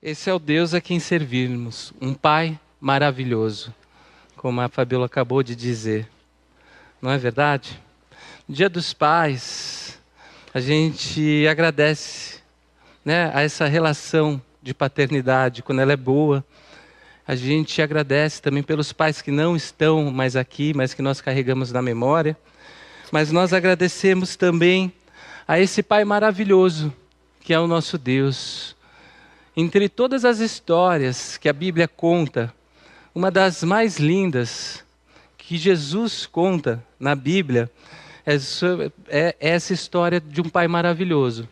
Esse é o Deus a quem servimos, um Pai maravilhoso, como a Fabíola acabou de dizer. Não é verdade? No Dia dos Pais, a gente agradece, a essa relação de paternidade, quando ela é boa. A gente agradece também pelos pais que não estão mais aqui, mas que nós carregamos na memória. Mas nós agradecemos também a esse Pai maravilhoso, que é o nosso Deus. Entre todas as histórias que a Bíblia conta, uma das mais lindas que Jesus conta na Bíblia é essa história de um pai maravilhoso,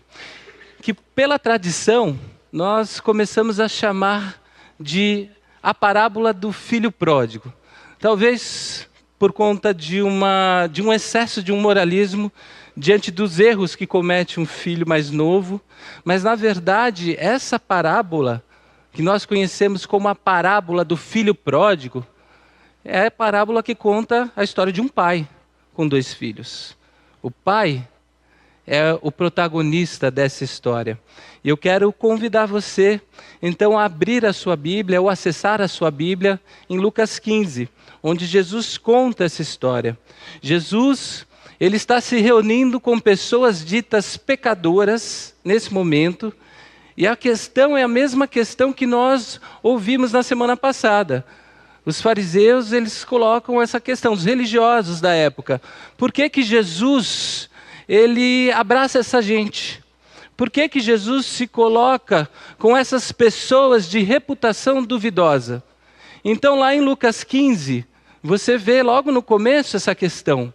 que pela tradição nós começamos a chamar de a parábola do filho pródigo. Talvez por conta de um excesso de um moralismo diante dos erros que comete um filho mais novo, mas na verdade essa parábola, que nós conhecemos como a parábola do filho pródigo, é a parábola que conta a história de um pai com 2 filhos. O pai é o protagonista dessa história. E eu quero convidar você, então, a abrir a sua Bíblia ou acessar a sua Bíblia em Lucas 15, onde Jesus conta essa história. Jesus, ele está se reunindo com pessoas ditas pecadoras nesse momento, e a questão é a mesma questão que nós ouvimos na semana passada. Os fariseus, eles colocam essa questão, os religiosos da época. Por que que Jesus, ele abraça essa gente? Por que que Jesus se coloca com essas pessoas de reputação duvidosa? Então lá em Lucas 15, você vê logo no começo essa questão.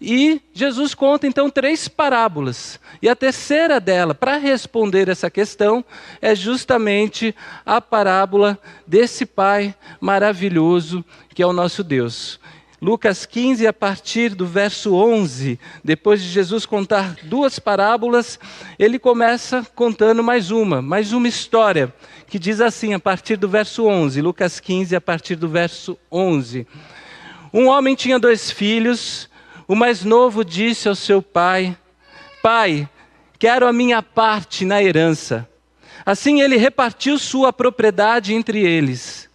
E Jesus conta então 3 parábolas. E a terceira dela, para responder essa questão, é justamente a parábola desse Pai maravilhoso que é o nosso Deus. Lucas 15, a partir do verso 11, depois de Jesus contar 2 parábolas, ele começa contando mais uma história, que diz assim, a partir do verso 11, Lucas 15, a partir do verso 11. Um homem tinha 2 filhos. O mais novo disse ao seu pai: Pai, quero a minha parte na herança. Assim ele repartiu sua propriedade entre eles.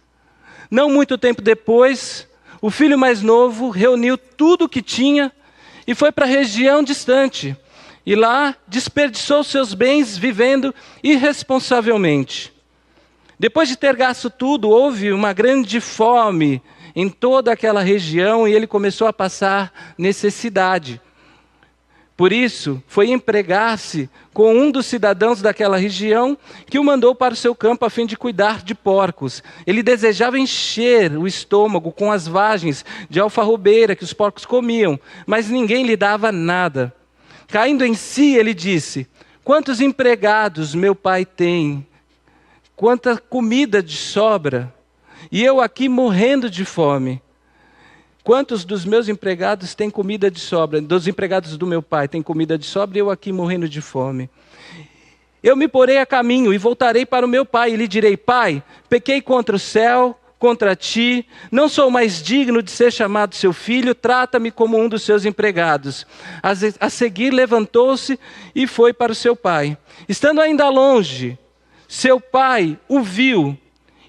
Não muito tempo depois, o filho mais novo reuniu tudo o que tinha e foi para a região distante. E lá desperdiçou seus bens vivendo irresponsavelmente. Depois de ter gasto tudo, houve uma grande fome em toda aquela região e ele começou a passar necessidade. Por isso, foi empregar-se com um dos cidadãos daquela região que o mandou para o seu campo a fim de cuidar de porcos. Ele desejava encher o estômago com as vagens de alfarrobeira que os porcos comiam, mas ninguém lhe dava nada. Caindo em si, ele disse: Quantos empregados meu pai tem? Quanta comida de sobra? E eu aqui morrendo de fome. Quantos dos meus empregados têm comida de sobra? Dos empregados do meu pai têm comida de sobra e eu aqui morrendo de fome. Eu me porei a caminho e voltarei para o meu pai e lhe direi: Pai, pequei contra o céu, contra ti, não sou mais digno de ser chamado seu filho, trata-me como um dos seus empregados. A seguir levantou-se e foi para o seu pai. Estando ainda longe, seu pai o viu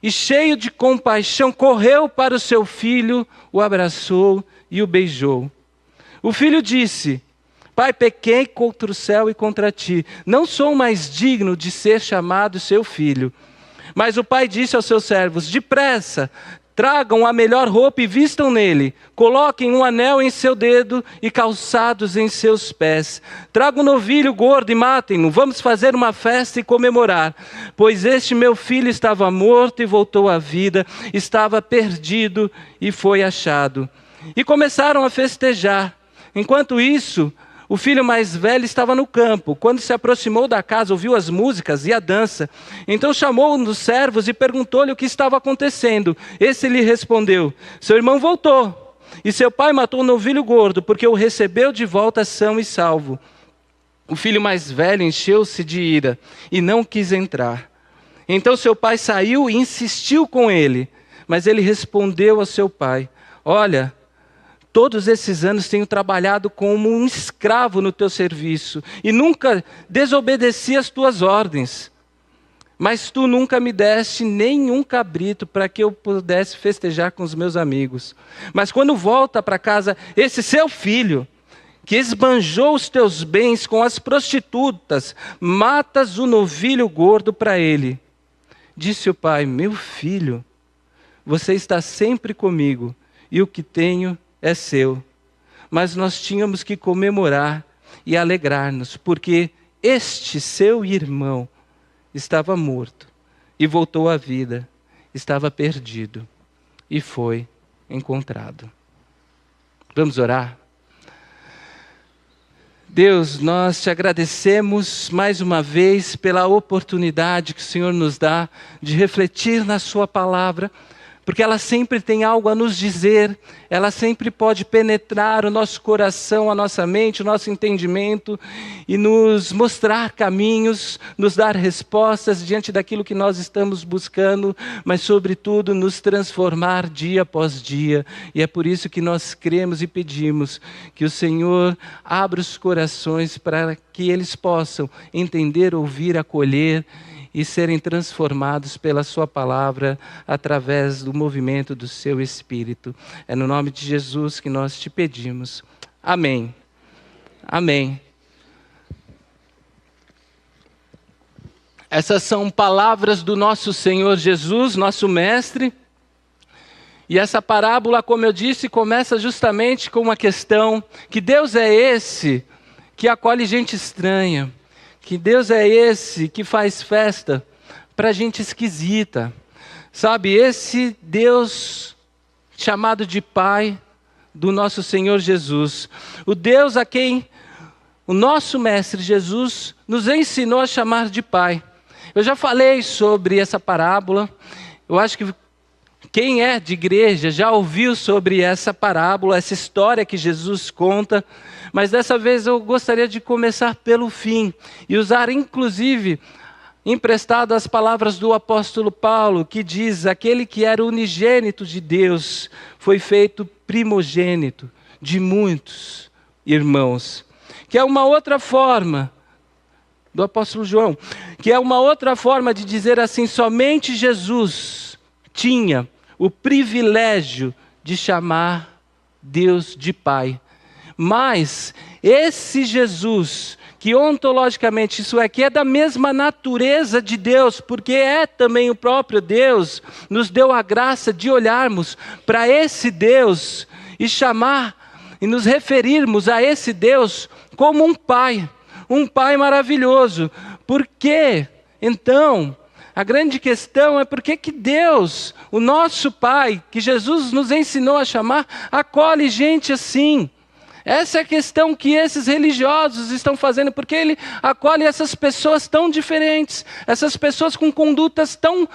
e, cheio de compaixão, correu para o seu filho, o abraçou e o beijou. O filho disse: Pai, pequei contra o céu e contra ti. Não sou mais digno de ser chamado seu filho. Mas o pai disse aos seus servos: Depressa, tragam a melhor roupa e vistam nele. Coloquem um anel em seu dedo e calçados em seus pés. Tragam um novilho gordo e matem-no. Vamos fazer uma festa e comemorar. Pois este meu filho estava morto e voltou à vida. Estava perdido e foi achado. E começaram a festejar. Enquanto isso, o filho mais velho estava no campo. Quando se aproximou da casa, ouviu as músicas e a dança. Então chamou um dos servos e perguntou-lhe o que estava acontecendo. Esse lhe respondeu: Seu irmão voltou, e seu pai matou um novilho gordo, porque o recebeu de volta são e salvo. O filho mais velho encheu-se de ira e não quis entrar. Então seu pai saiu e insistiu com ele. Mas ele respondeu ao seu pai: Olha, todos esses anos tenho trabalhado como um escravo no teu serviço e nunca desobedeci às tuas ordens. mas tu nunca me deste nenhum cabrito para que eu pudesse festejar com os meus amigos. Mas quando volta para casa esse seu filho, que esbanjou os teus bens com as prostitutas, matas o novilho gordo para ele. Disse o pai: meu filho, você está sempre comigo, e o que tenho é seu. Mas nós tínhamos que comemorar e alegrar-nos, porque este seu irmão estava morto e voltou à vida, estava perdido e foi encontrado. Vamos orar? Deus, nós te agradecemos mais uma vez pela oportunidade que o Senhor nos dá de refletir na sua palavra, porque ela sempre tem algo a nos dizer, ela sempre pode penetrar o nosso coração, a nossa mente, o nosso entendimento e nos mostrar caminhos, nos dar respostas diante daquilo que nós estamos buscando, mas sobretudo nos transformar dia após dia. E é por isso que nós cremos e pedimos que o Senhor abra os corações para que eles possam entender, ouvir, acolher e serem transformados pela sua palavra através do movimento do seu Espírito. É no nome de Jesus que nós te pedimos. Amém. Amém. Essas são palavras do nosso Senhor Jesus, nosso Mestre. E essa parábola, como eu disse, começa justamente com uma questão: que Deus é esse que acolhe gente estranha? Que Deus é esse que faz festa para gente esquisita? Sabe, esse Deus chamado de Pai do nosso Senhor Jesus. O Deus a quem o nosso Mestre Jesus nos ensinou a chamar de Pai. Eu já falei sobre essa parábola. Eu acho que quem é de igreja já ouviu sobre essa parábola, essa história que Jesus conta. Mas dessa vez eu gostaria de começar pelo fim e usar inclusive emprestado as palavras do apóstolo Paulo, que diz: aquele que era unigênito de Deus foi feito primogênito de muitos irmãos. Que é uma outra forma, do apóstolo João, que é uma outra forma de dizer assim: somente Jesus tinha o privilégio de chamar Deus de Pai. Mas esse Jesus, que ontologicamente, isso é, que é da mesma natureza de Deus, porque é também o próprio Deus, nos deu a graça de olharmos para esse Deus e chamar e nos referirmos a esse Deus como um Pai maravilhoso. Por quê? Então, a grande questão é por que Deus, o nosso Pai, que Jesus nos ensinou a chamar, acolhe gente assim? Essa é a questão que esses religiosos estão fazendo, porque ele acolhe essas pessoas tão diferentes, essas pessoas com condutas tão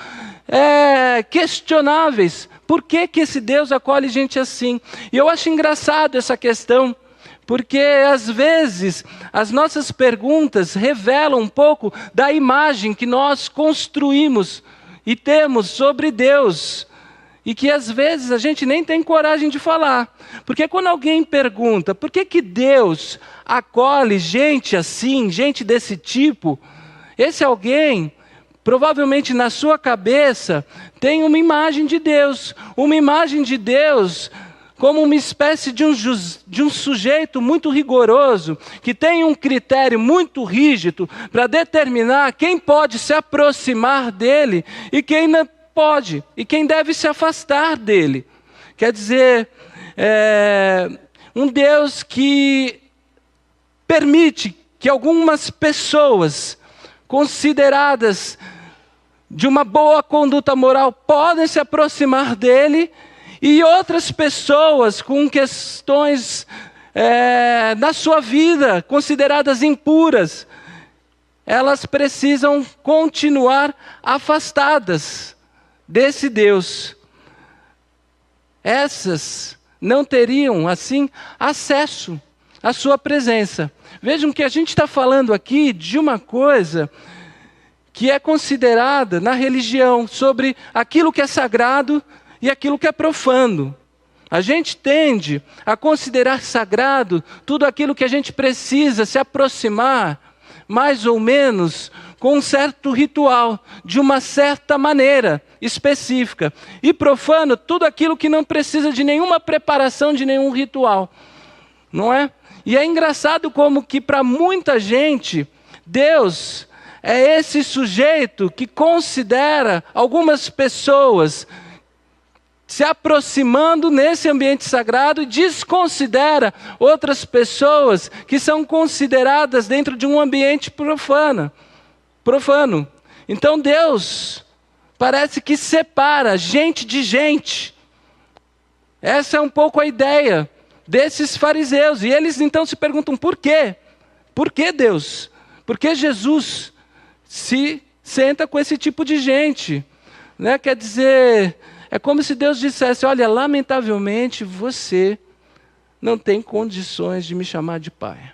questionáveis. Por que esse Deus acolhe gente assim? E eu acho engraçado essa questão, porque às vezes as nossas perguntas revelam um pouco da imagem que nós construímos e temos sobre Deus. E que às vezes a gente nem tem coragem de falar. Porque quando alguém pergunta por que Deus acolhe gente assim, gente desse tipo, esse alguém, provavelmente na sua cabeça, tem uma imagem de Deus como uma espécie de um sujeito muito rigoroso, que tem um critério muito rígido para determinar quem pode se aproximar dele e quem não pode, e quem deve se afastar dele. Quer dizer, um Deus que permite que algumas pessoas consideradas de uma boa conduta moral podem se aproximar dele, e outras pessoas com questões na sua vida consideradas impuras, elas precisam continuar afastadas desse Deus. Essas não teriam, assim, acesso à sua presença. Vejam que a gente está falando aqui de uma coisa que é considerada na religião, sobre aquilo que é sagrado e aquilo que é profano. A gente tende a considerar sagrado tudo aquilo que a gente precisa se aproximar, mais ou menos, com um certo ritual, de uma certa maneira específica. E profano, tudo aquilo que não precisa de nenhuma preparação, de nenhum ritual. Não é? E é engraçado como que para muita gente, Deus é esse sujeito que considera algumas pessoas se aproximando nesse ambiente sagrado e desconsidera outras pessoas que são consideradas dentro de um ambiente profano. Então Deus parece que separa gente de gente. Essa é um pouco a ideia desses fariseus. E eles então se perguntam por quê? Por que Deus? Por que Jesus se senta com esse tipo de gente? Né? Quer dizer, é como se Deus dissesse, olha, lamentavelmente você não tem condições de me chamar de pai.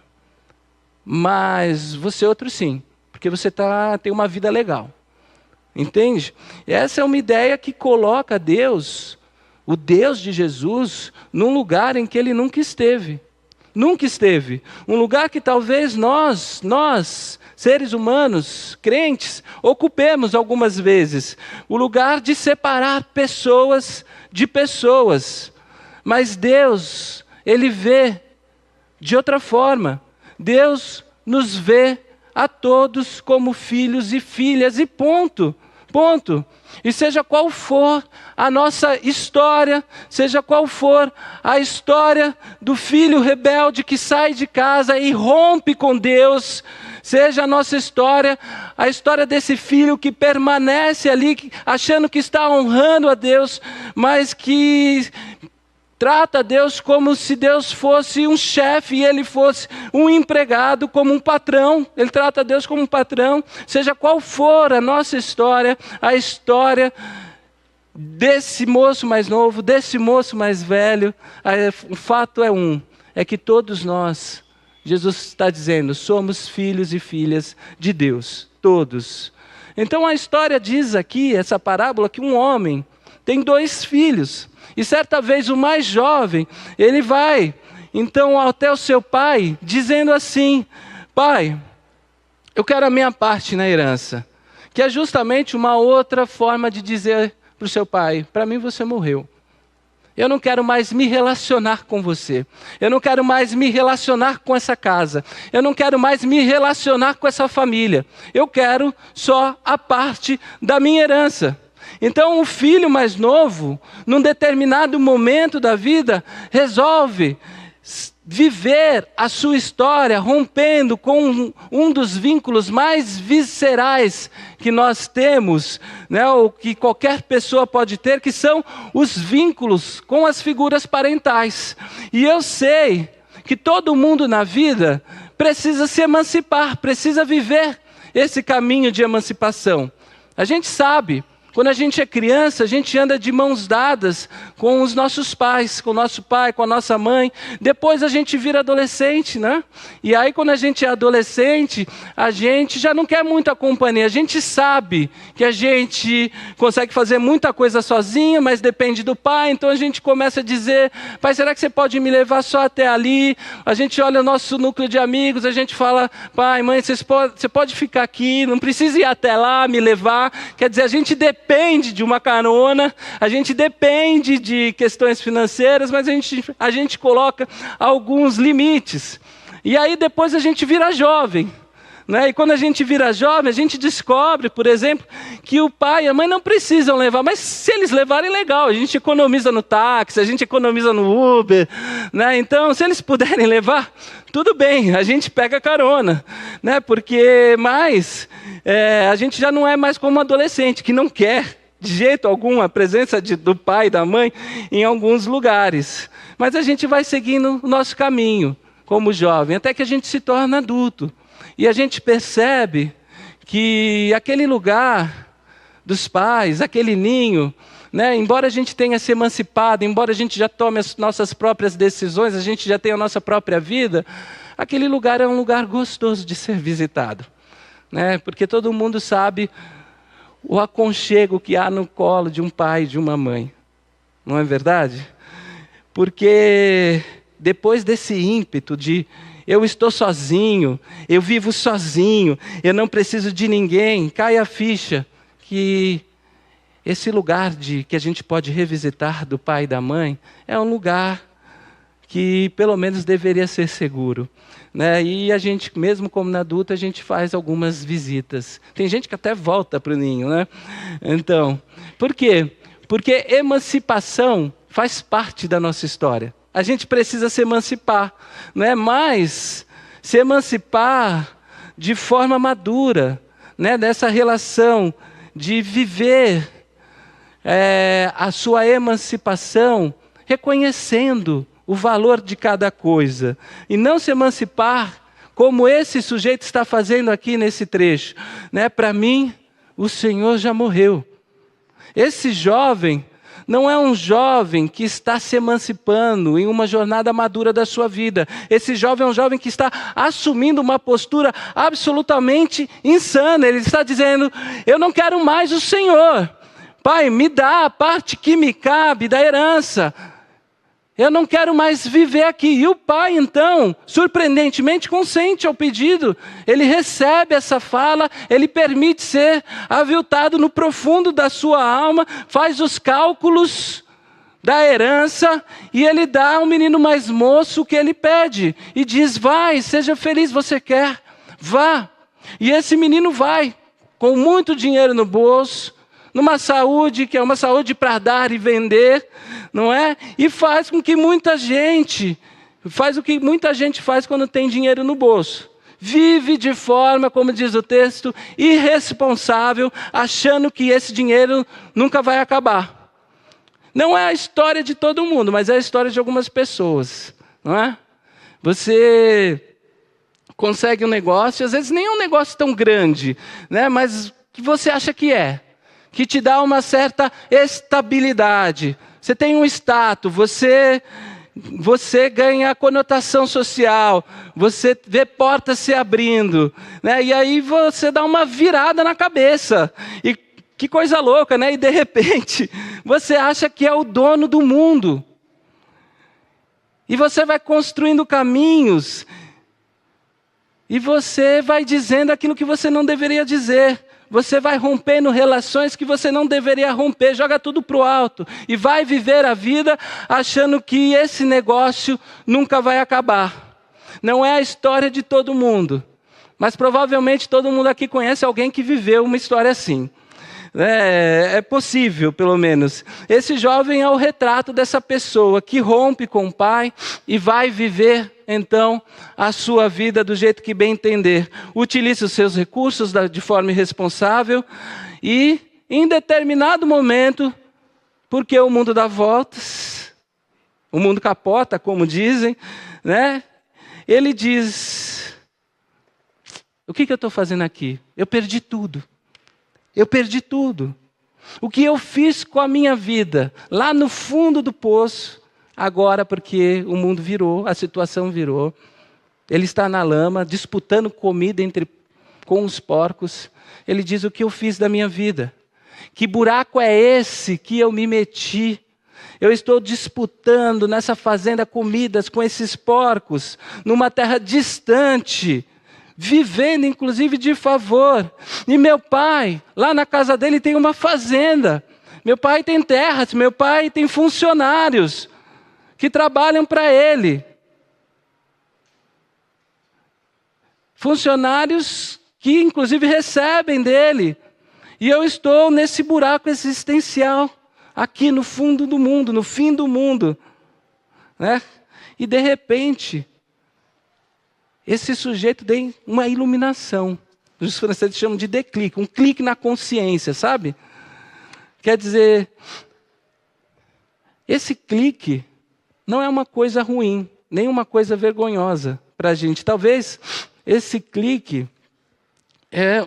Mas você outro sim, porque você tem uma vida legal. Entende? Essa é uma ideia que coloca Deus, o Deus de Jesus, num lugar em que ele nunca esteve. Nunca esteve. Um lugar que talvez nós, seres humanos, crentes, ocupemos algumas vezes. O lugar de separar pessoas de pessoas. Mas Deus, ele vê de outra forma. Deus nos vê a todos como filhos e filhas e ponto. Ponto. E seja qual for a nossa história, seja qual for a história do filho rebelde que sai de casa e rompe com Deus, seja a nossa história, a história desse filho que permanece ali achando que está honrando a Deus, mas que trata Deus como se Deus fosse um chefe e ele fosse um empregado, como um patrão. Ele trata Deus como um patrão. Seja qual for a nossa história, a história desse moço mais novo, desse moço mais velho, o fato é que todos nós, Jesus está dizendo, somos filhos e filhas de Deus, todos. Então a história diz aqui, essa parábola, que um homem tem 2 filhos. E certa vez o mais jovem, ele vai então até o seu pai, dizendo assim, pai, eu quero a minha parte na herança. Que é justamente uma outra forma de dizer para o seu pai, para mim você morreu. Eu não quero mais me relacionar com você. Eu não quero mais me relacionar com essa casa. Eu não quero mais me relacionar com essa família. Eu quero só a parte da minha herança. Então o filho mais novo, num determinado momento da vida, resolve viver a sua história rompendo com um dos vínculos mais viscerais que nós temos, né, ou que qualquer pessoa pode ter, que são os vínculos com as figuras parentais. E eu sei que todo mundo na vida precisa se emancipar, precisa viver esse caminho de emancipação. A gente sabe. Quando a gente é criança, a gente anda de mãos dadas com os nossos pais, com o nosso pai, com a nossa mãe. Depois a gente vira adolescente, né? E aí quando a gente é adolescente, a gente já não quer muita companhia. A gente sabe que a gente consegue fazer muita coisa sozinho, mas depende do pai. Então a gente começa a dizer, pai, será que você pode me levar só até ali? A gente olha o nosso núcleo de amigos, a gente fala, pai, mãe, você pode ficar aqui, não precisa ir até lá, me levar. Quer dizer, a gente depende de uma carona, a gente depende de questões financeiras, mas a gente coloca alguns limites. E aí depois a gente vira jovem. Né? E quando a gente vira jovem, a gente descobre, por exemplo, que o pai e a mãe não precisam levar, mas se eles levarem, legal, a gente economiza no táxi, a gente economiza no Uber, né? Então se eles puderem levar, tudo bem, a gente pega carona, né? Porque a gente já não é mais como um adolescente, que não quer de jeito algum a presença do pai e da mãe em alguns lugares, mas a gente vai seguindo o nosso caminho como jovem, até que a gente se torna adulto. E a gente percebe que aquele lugar dos pais, aquele ninho, né, embora a gente tenha se emancipado, embora a gente já tome as nossas próprias decisões, a gente já tenha a nossa própria vida, aquele lugar é um lugar gostoso de ser visitado. Né, porque todo mundo sabe o aconchego que há no colo de um pai e de uma mãe. Não é verdade? Porque depois desse ímpeto de eu estou sozinho, eu vivo sozinho, eu não preciso de ninguém. Cai a ficha que esse lugar que a gente pode revisitar do pai e da mãe é um lugar que pelo menos deveria ser seguro, né? E a gente, mesmo como adulto, a gente faz algumas visitas. Tem gente que até volta para o ninho, né? Então, por quê? Porque emancipação faz parte da nossa história. A gente precisa se emancipar, não é? Mas se emancipar de forma madura, né? Dessa relação de viver a sua emancipação reconhecendo o valor de cada coisa. E não se emancipar como esse sujeito está fazendo aqui nesse trecho, né? Para mim, o Senhor já morreu. Esse jovem não é um jovem que está se emancipando em uma jornada madura da sua vida. Esse jovem é um jovem que está assumindo uma postura absolutamente insana. Ele está dizendo, eu não quero mais o Senhor. Pai, me dá a parte que me cabe da herança. Eu não quero mais viver aqui. E o pai, então, surpreendentemente, consente ao pedido. Ele recebe essa fala, ele permite ser aviltado no profundo da sua alma, faz os cálculos da herança e ele dá ao menino mais moço o que ele pede. E diz, vai, seja feliz, você quer, vá. E esse menino vai, com muito dinheiro no bolso, numa saúde que é uma saúde para dar e vender, não é? E faz com que muita gente, faz o que muita gente faz quando tem dinheiro no bolso. Vive de forma, como diz o texto, irresponsável, achando que esse dinheiro nunca vai acabar. Não é a história de todo mundo, mas é a história de algumas pessoas, não é? Você consegue um negócio, às vezes nem é um negócio tão grande, né? Mas que você acha que te dá uma certa estabilidade. Você tem um status, você ganha conotação social, você vê portas se abrindo, né? E aí você dá uma virada na cabeça. E que coisa louca, né? E de repente, você acha que é o dono do mundo. E você vai construindo caminhos, e você vai dizendo aquilo que você não deveria dizer. Você vai rompendo relações que você não deveria romper, joga tudo para o alto. E vai viver a vida achando que esse negócio nunca vai acabar. Não é a história de todo mundo. Mas provavelmente todo mundo aqui conhece alguém que viveu uma história assim. É possível, pelo menos. Esse jovem é o retrato dessa pessoa que rompe com o pai e vai viver, então, a sua vida do jeito que bem entender. Utiliza os seus recursos de forma irresponsável e, em determinado momento, porque o mundo dá voltas, o mundo capota, como dizem, né? Ele diz, o que eu estou fazendo aqui? Eu perdi tudo. Eu perdi tudo. O que eu fiz com a minha vida, lá no fundo do poço, agora porque o mundo virou, a situação virou. Ele está na lama, disputando comida com os porcos. Ele diz, o que eu fiz da minha vida? Que buraco é esse que eu me meti? Eu estou disputando nessa fazenda comidas com esses porcos, numa terra distante, vivendo inclusive de favor. E meu pai, lá na casa dele tem uma fazenda. Meu pai tem terras, meu pai tem funcionários que trabalham para ele. Funcionários que inclusive recebem dele. E eu estou nesse buraco existencial, aqui no fundo do mundo, no fim do mundo, né? E de repente, esse sujeito tem uma iluminação. Os franceses chamam de declique, um clique na consciência, sabe? Quer dizer, esse clique não é uma coisa ruim, nem uma coisa vergonhosa para a gente. Talvez esse clique é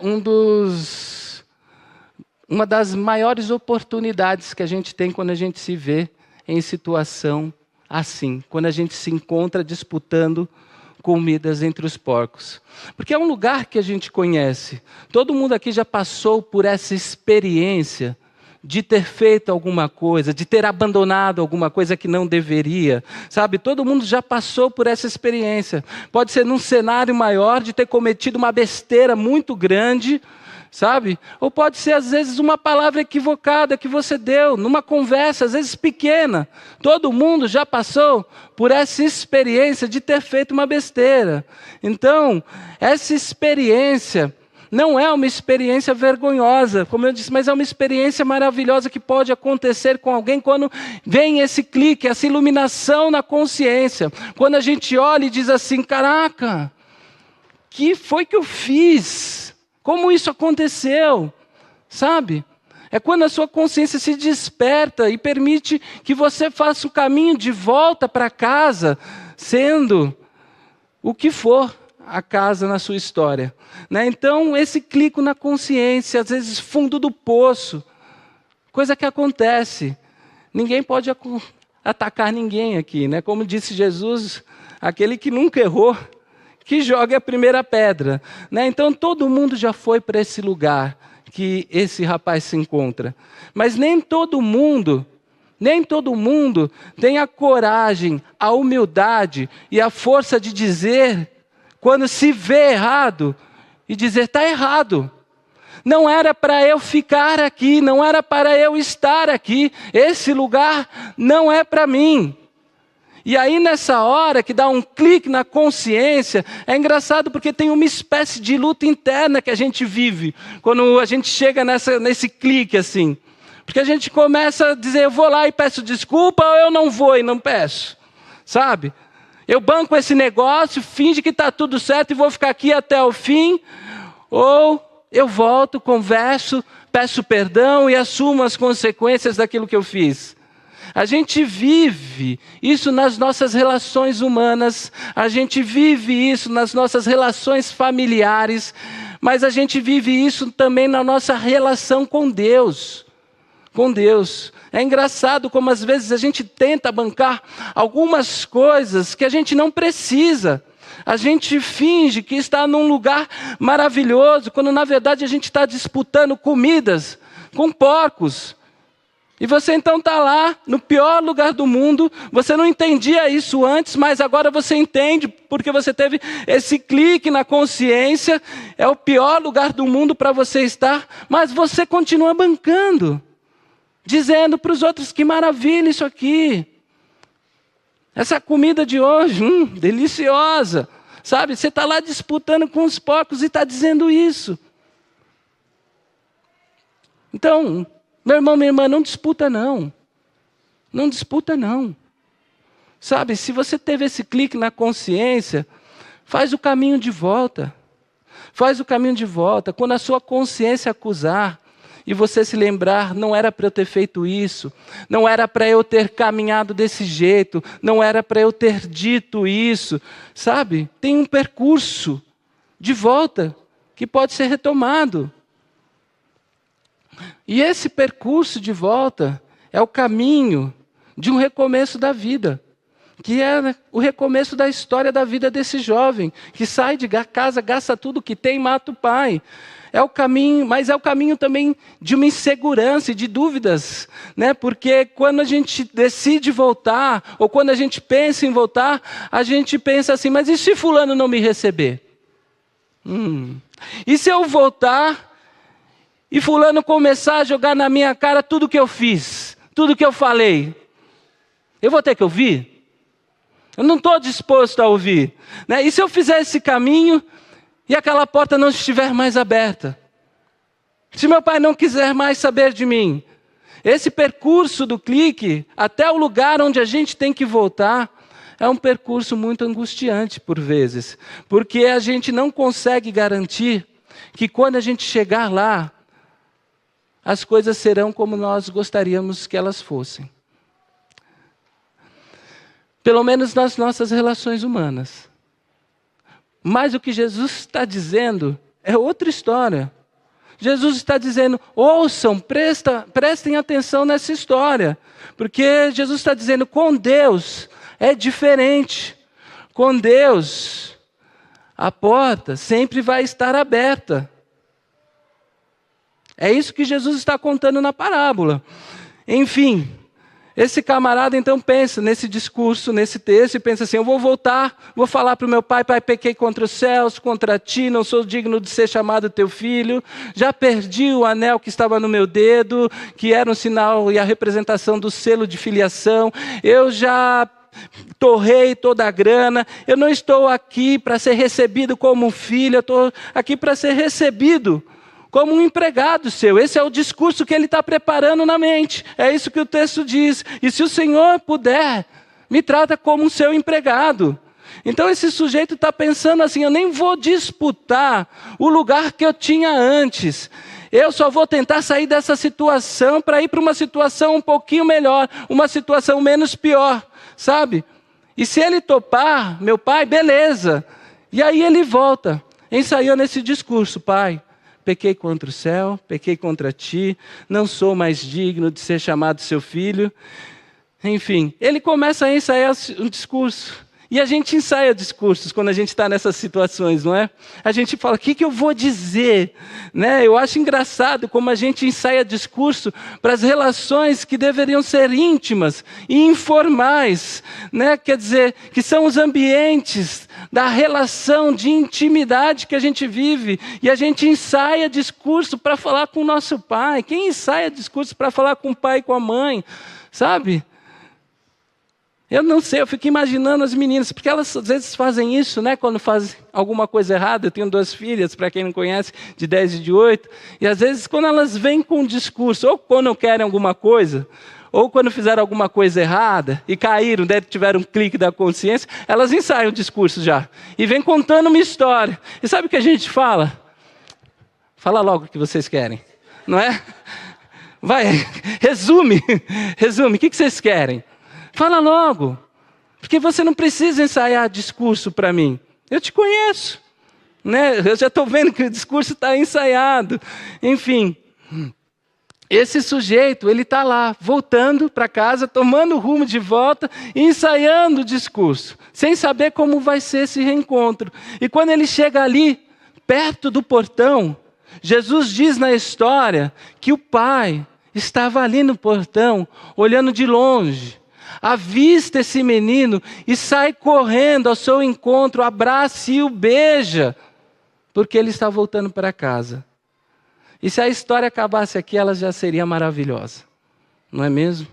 uma das maiores oportunidades que a gente tem quando a gente se vê em situação assim, quando a gente se encontra disputando comidas entre os porcos. Porque é um lugar que a gente conhece. Todo mundo aqui já passou por essa experiência de ter feito alguma coisa, de ter abandonado alguma coisa que não deveria. Sabe, todo mundo já passou por essa experiência. Pode ser num cenário maior de ter cometido uma besteira muito grande, sabe? Ou pode ser, às vezes, uma palavra equivocada que você deu, numa conversa, às vezes pequena. Todo mundo já passou por essa experiência de ter feito uma besteira. Então, essa experiência não é uma experiência vergonhosa, como eu disse, mas é uma experiência maravilhosa que pode acontecer com alguém quando vem esse clique, essa iluminação na consciência. Quando a gente olha e diz assim, caraca, que foi que eu fiz? Como isso aconteceu? Sabe? É quando a sua consciência se desperta e permite que você faça o caminho de volta para casa, sendo o que for a casa na sua história. Né? Então, esse clique na consciência, às vezes fundo do poço, coisa que acontece. Ninguém pode atacar ninguém aqui. Né? Como disse Jesus, aquele que nunca errou, que jogue a primeira pedra. Né? Então, todo mundo já foi para esse lugar que esse rapaz se encontra. Mas nem todo mundo tem a coragem, a humildade e a força de dizer, quando se vê errado, e dizer, está errado. Não era para eu ficar aqui, não era para eu estar aqui. Esse lugar não é para mim. E aí nessa hora que dá um clique na consciência, é engraçado porque tem uma espécie de luta interna que a gente vive, quando a gente chega nesse clique assim. Porque a gente começa a dizer, eu vou lá e peço desculpa, ou eu não vou e não peço. Sabe? Eu banco esse negócio, finge que está tudo certo e vou ficar aqui até o fim. Ou eu volto, converso, peço perdão e assumo as consequências daquilo que eu fiz. A gente vive isso nas nossas relações humanas, a gente vive isso nas nossas relações familiares, mas a gente vive isso também na nossa relação com Deus. Com Deus. É engraçado como às vezes a gente tenta bancar algumas coisas que a gente não precisa. A gente finge que está num lugar maravilhoso, quando na verdade a gente está disputando comidas com porcos. E você então está lá, no pior lugar do mundo, você não entendia isso antes, mas agora você entende, porque você teve esse clique na consciência, é o pior lugar do mundo para você estar, mas você continua bancando. Dizendo para os outros, que maravilha isso aqui. Essa comida de hoje, deliciosa. Sabe, você está lá disputando com os porcos e está dizendo isso. Então, meu irmão, minha irmã, não disputa não. Não disputa não. Sabe, se você teve esse clique na consciência, faz o caminho de volta. Faz o caminho de volta. Quando a sua consciência acusar, e você se lembrar, não era para eu ter feito isso, não era para eu ter caminhado desse jeito, não era para eu ter dito isso, sabe? Tem um percurso de volta que pode ser retomado. E esse percurso de volta é o caminho de um recomeço da vida, que é o recomeço da história da vida desse jovem, que sai de casa, gasta tudo que tem, mata o pai. É o caminho, mas é o caminho também de uma insegurança e de dúvidas, né? Porque quando a gente decide voltar, ou quando a gente pensa em voltar, a gente pensa assim, mas e se fulano não me receber? E se eu voltar e fulano começar a jogar na minha cara tudo que eu fiz, tudo que eu falei? Eu vou ter que ouvir? Eu não estou disposto a ouvir, né? E se eu fizer esse caminho e aquela porta não estiver mais aberta? Se meu pai não quiser mais saber de mim? Esse percurso do clique, até o lugar onde a gente tem que voltar, é um percurso muito angustiante por vezes. Porque a gente não consegue garantir que quando a gente chegar lá, as coisas serão como nós gostaríamos que elas fossem. Pelo menos nas nossas relações humanas. Mas o que Jesus está dizendo é outra história. Jesus está dizendo, ouçam, prestem atenção nessa história. Porque Jesus está dizendo, com Deus é diferente. Com Deus, a porta sempre vai estar aberta. É isso que Jesus está contando na parábola. Enfim, esse camarada então pensa nesse discurso, nesse texto, e pensa assim: eu vou voltar, vou falar para o meu pai: pai, pequei contra os céus, contra ti, não sou digno de ser chamado teu filho, já perdi o anel que estava no meu dedo, que era um sinal e a representação do selo de filiação, eu já torrei toda a grana, eu não estou aqui para ser recebido como um filho, eu estou aqui para ser recebido como um empregado seu. Esse é o discurso que ele está preparando na mente. É isso que o texto diz. E se o Senhor puder, me trata como um seu empregado. Então esse sujeito está pensando assim: eu nem vou disputar o lugar que eu tinha antes. Eu só vou tentar sair dessa situação para ir para uma situação um pouquinho melhor, uma situação menos pior, sabe? E se ele topar, meu pai, beleza. E aí ele volta, ensaiando esse discurso: pai, pequei contra o céu, pequei contra ti, não sou mais digno de ser chamado seu filho. Enfim, ele começa a ensaiar um discurso. E a gente ensaia discursos quando a gente está nessas situações, não é? A gente fala: o que eu vou dizer? Né? Eu acho engraçado como a gente ensaia discurso para as relações que deveriam ser íntimas e informais, né? Quer dizer, que são os ambientes da relação de intimidade que a gente vive. E a gente ensaia discurso para falar com o nosso pai. Quem ensaia discurso para falar com o pai e com a mãe? Sabe? Eu não sei, eu fico imaginando as meninas, porque elas às vezes fazem isso, né? Quando fazem alguma coisa errada. Eu tenho 2 filhas, para quem não conhece, de 10 e de 8. E às vezes quando elas vêm com um discurso, ou quando querem alguma coisa, ou quando fizeram alguma coisa errada e caíram, tiveram um clique da consciência, elas ensaiam o discurso já. E vêm contando uma história. E sabe o que a gente fala? Fala logo o que vocês querem, não é? Vai, resume, o que vocês querem? Fala logo, porque você não precisa ensaiar discurso para mim. Eu te conheço, né? Eu já estou vendo que o discurso está ensaiado. Enfim, esse sujeito, ele está lá, voltando para casa, tomando o rumo de volta, ensaiando o discurso, sem saber como vai ser esse reencontro. E quando ele chega ali, perto do portão, Jesus diz na história que o pai estava ali no portão, olhando de longe. Avista esse menino e sai correndo ao seu encontro, abraça e o beija, porque ele está voltando para casa. E se a história acabasse aqui, ela já seria maravilhosa, não é mesmo?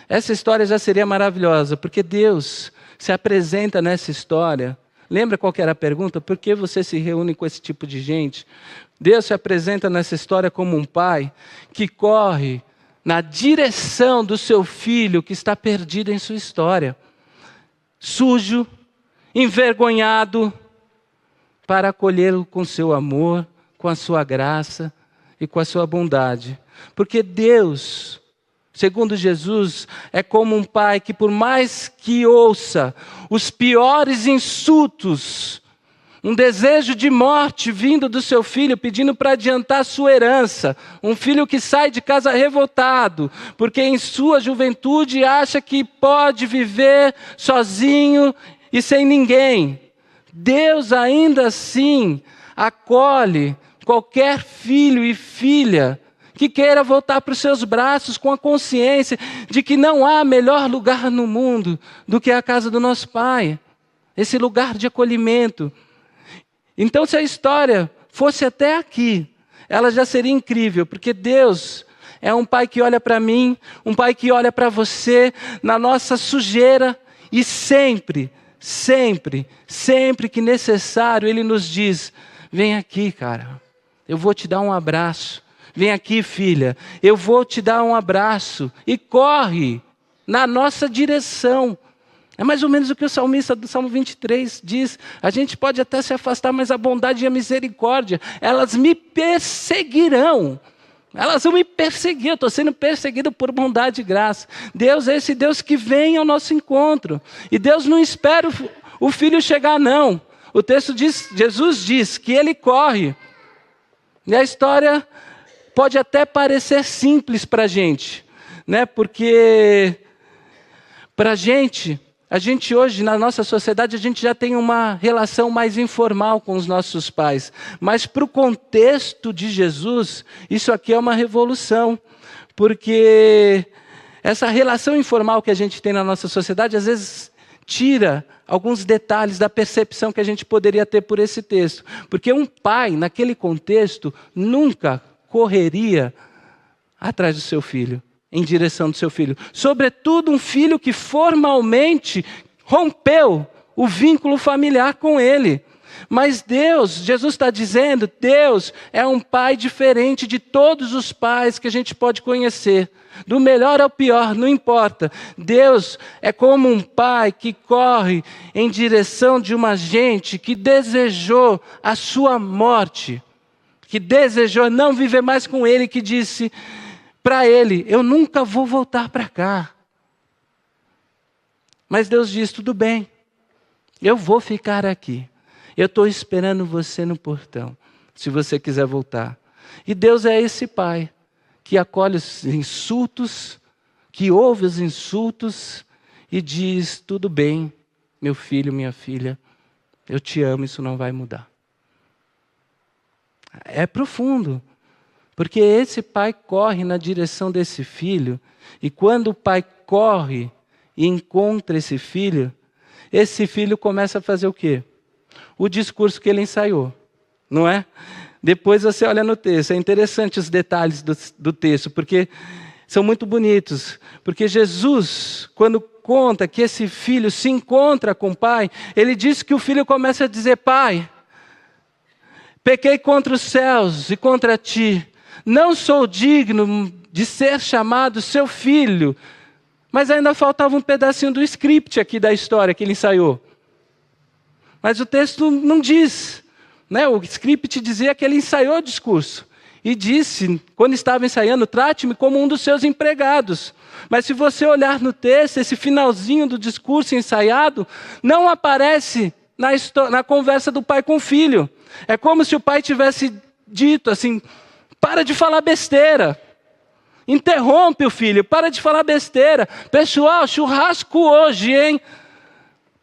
Essa história já seria maravilhosa, porque Deus se apresenta nessa história. Lembra qual que era a pergunta? Por que você se reúne com esse tipo de gente? Deus se apresenta nessa história como um pai que corre na direção do seu filho que está perdido em sua história, sujo, envergonhado, para acolhê-lo com seu amor, com a sua graça e com a sua bondade. Porque Deus, segundo Jesus, é como um pai que, por mais que ouça os piores insultos, um desejo de morte vindo do seu filho, pedindo para adiantar sua herança. Um filho que sai de casa revoltado, porque em sua juventude acha que pode viver sozinho e sem ninguém. Deus ainda assim acolhe qualquer filho e filha que queira voltar para os seus braços com a consciência de que não há melhor lugar no mundo do que a casa do nosso Pai. Esse lugar de acolhimento. Então, se a história fosse até aqui, ela já seria incrível, porque Deus é um pai que olha para mim, um pai que olha para você, na nossa sujeira, e sempre que necessário, Ele nos diz: vem aqui, cara, eu vou te dar um abraço. Vem aqui, filha, eu vou te dar um abraço. E corre na nossa direção. É mais ou menos o que o salmista do Salmo 23 diz. A gente pode até se afastar, mas a bondade e a misericórdia, elas me perseguirão. Elas vão me perseguir, eu estou sendo perseguido por bondade e graça. Deus é esse Deus que vem ao nosso encontro. E Deus não espera o filho chegar, não. O texto diz, Jesus diz que ele corre. E a história pode até parecer simples para a gente, né? Porque para a gente A gente hoje, na nossa sociedade, a gente já tem uma relação mais informal com os nossos pais. Mas para o contexto de Jesus, isso aqui é uma revolução. Porque essa relação informal que a gente tem na nossa sociedade, às vezes tira alguns detalhes da percepção que a gente poderia ter por esse texto. Porque um pai, naquele contexto, nunca correria atrás do seu filho, em direção do seu filho. Sobretudo um filho que formalmente rompeu o vínculo familiar com ele. Mas Deus, Jesus está dizendo, Deus é um pai diferente de todos os pais que a gente pode conhecer. Do melhor ao pior, não importa. Deus é como um pai que corre em direção de uma gente que desejou a sua morte, que desejou não viver mais com ele, que disse para ele, eu nunca vou voltar para cá. Mas Deus diz, tudo bem, eu vou ficar aqui. Eu estou esperando você no portão, se você quiser voltar. E Deus é esse pai que acolhe os insultos, que ouve os insultos e diz, tudo bem, meu filho, minha filha, eu te amo, isso não vai mudar. É profundo. Porque esse pai corre na direção desse filho, e quando o pai corre e encontra esse filho começa a fazer o quê? O discurso que ele ensaiou, não é? Depois você olha no texto, é interessante os detalhes do texto, porque são muito bonitos. Porque Jesus, quando conta que esse filho se encontra com o pai, ele diz que o filho começa a dizer, pai, pequei contra os céus e contra ti. Não sou digno de ser chamado seu filho. Mas ainda faltava um pedacinho do script aqui da história que ele ensaiou. Mas o texto não diz. Né? O script dizia que ele ensaiou o discurso. E disse, quando estava ensaiando, trate-me como um dos seus empregados. Mas se você olhar no texto, esse finalzinho do discurso ensaiado, não aparece na conversa do pai com o filho. É como se o pai tivesse dito assim, para de falar besteira. Interrompe o filho, para de falar besteira. Pessoal, churrasco hoje, hein?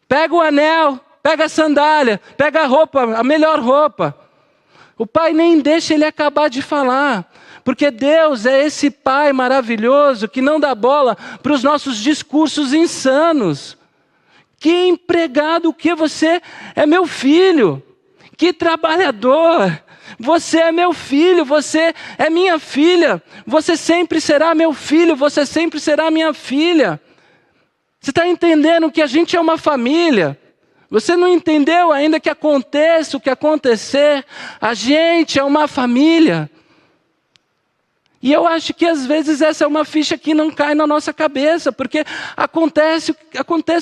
Pega o anel, pega a sandália, pega a roupa, a melhor roupa. O pai nem deixa ele acabar de falar. Porque Deus é esse pai maravilhoso que não dá bola para os nossos discursos insanos. Que empregado que você é, meu filho. Que trabalhador. Você é meu filho, você é minha filha. Você sempre será meu filho, você sempre será minha filha. Você está entendendo que a gente é uma família? Você não entendeu ainda que aconteça o que acontecer? A gente é uma família. E eu acho que às vezes essa é uma ficha que não cai na nossa cabeça, porque acontece